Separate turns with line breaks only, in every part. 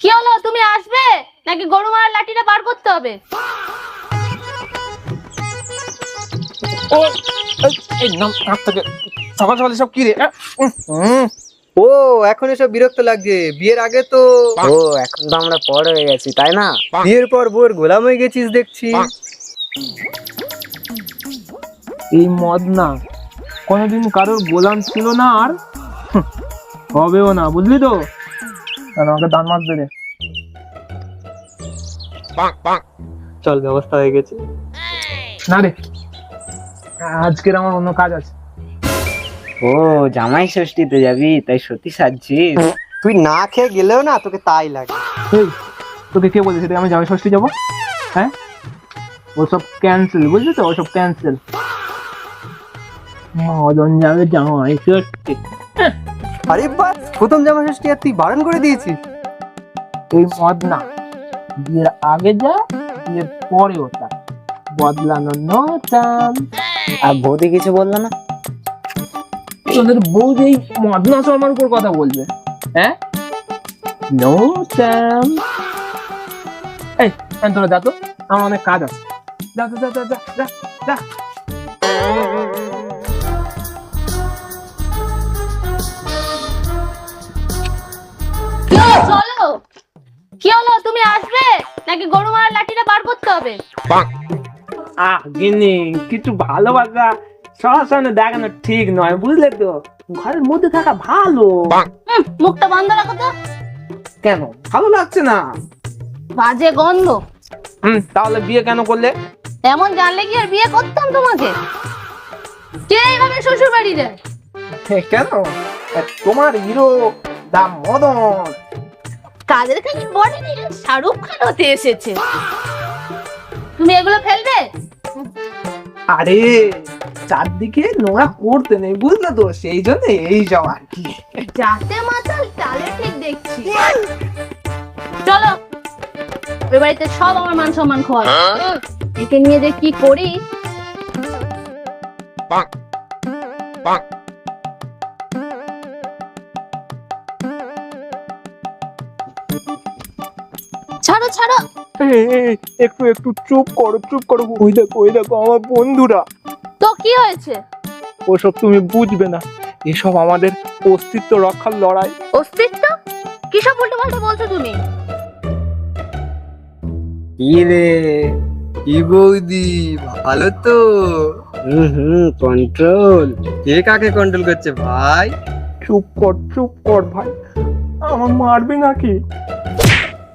কি হলো, তুমি আসবে নাকি গরু মারার লাঠিটা বার করতে হবে?
ও এই নাম থেকে সকাল সকাল সব কি রে?
ও এখন এসব বিরক্ত লাগছে, বিয়ের আগে তো।
ও এখন তো আমরা বড় হয়ে গেছি, তাই না?
বিয়ের পর বউয়ের গোলাম হয়ে গেছিস দেখছি।
এই মদ না কোনোদিন কারোর গোলাম ছিল না, আর হবেও না, বুঝলি তো? আমাকে দান মাছ দে রে। চল, ব্যবস্থা হয়ে গেছে। না রে, আজকের আমার অন্য কাজ আছে।
ও জামাই ষষ্ঠীতে যাবি, তাই সত্যি সাজছিস?
তুই না খেয়ে গেলেও না তোকে তাই লাগে।
এই, তোকে কে বলেছে আমি জামাই ষষ্ঠী যাবো? হ্যাঁ, ওসব ক্যান্সেল, বুঝলি তো? ওসব ক্যান্সেল। মদন যাবে জামাই ষষ্ঠী।
আরে বাস, প্রথম জামা ষষ্ঠী আর তুই বারণ করে দিয়েছিস।
এই মদ না, বিয়ের আগে যা, বিয়ের পরে ওটা বদলানো নো চান।
আর বৌদি কিছু বললো না?
তোদের বৌদি এই মদ না শর্মার উপর কথা বলবে? হ্যাঁ, নো চান। এই তোরা যা তো, আমার অনেক কাজ আছে। যা যা যা যা যা যা।
চলো, কি হলো, তুমি আসবে নাকি গরু মারার লাঠিটা বার করতে হবে?
গিনি কিছু ভালোবাসা সরাসরি দেখানো ঠিক নয়, বুঝলে তো? ঘরের মধ্যে থাকা ভালো।
মুখটা বন্ধ রাখো তো।
কেন ভালো লাগছে না?
বাজে গন্ধ।
তাহলে বিয়ে কেন করলে?
এমন জানলে কি আর বিয়ে করতাম তোমাকে? কে এইভাবে শ্বশুর বাড়ি যায়?
কেন? তোমার হিরো দা মদন
কাদের কাছে বডি নিয়ে শাহরুখ খান হতে এসেছে। তুমি এগুলো ফেলবে?
আরে চারদিকে নোংরা করতে নেই, বুঝলে তো? সেই জন্য এই সব আর কি।
যাতে মাতাল তালে ঠিক দেখছি। চলো, ওই বাড়িতে সব আমার মান সম্মান খোয়া। একে নিয়ে যে কি করি। ছাড়ো ছাড়ো।
একটু একটু চুপ করো, চুপ করো। ওই দেখো আমার বন্ধুরা।
তো কি হয়েছে?
ওসব তুমি বুঝবে না, এসব আমাদের অস্তিত্ব রক্ষার লড়াই।
অস্তিত্ব? কিসব উল্টো পাল্টা বলছো তুমি?
কি রে, কি বৌদি, ভালো তো?
কন্ট্রোল।
কে কাকে কন্ট্রোল করছে ভাই?
চুপ কর ভাই, আমার মারবে নাকি?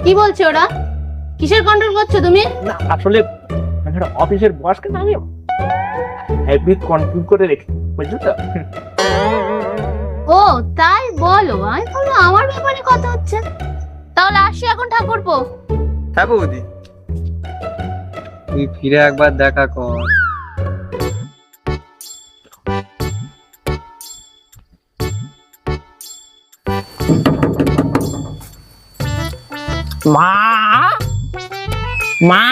কি বলছো ওরা? কিসের কন্ট্রোল করছো তুমি?
না আসলে অফিসের বসকে না আমি হেভি কন্ট্রোল করে রেখে, বুঝলি তো?
ও তাই বলো, আমি বললো আমার ব্যাপারে কথা হচ্ছে। তাহলে আসি এখন ঠাকুরপো।
হ্যাঁ বৌদি, তুই ফিরে একবার দেখা কর।
মা মা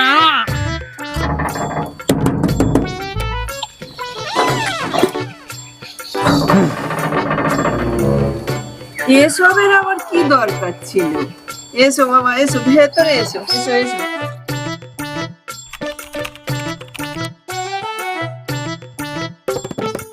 এসবের আবার কি দরকার ছিল? এসো বাবা, এসো ভেতরে, এসো এসো এসো।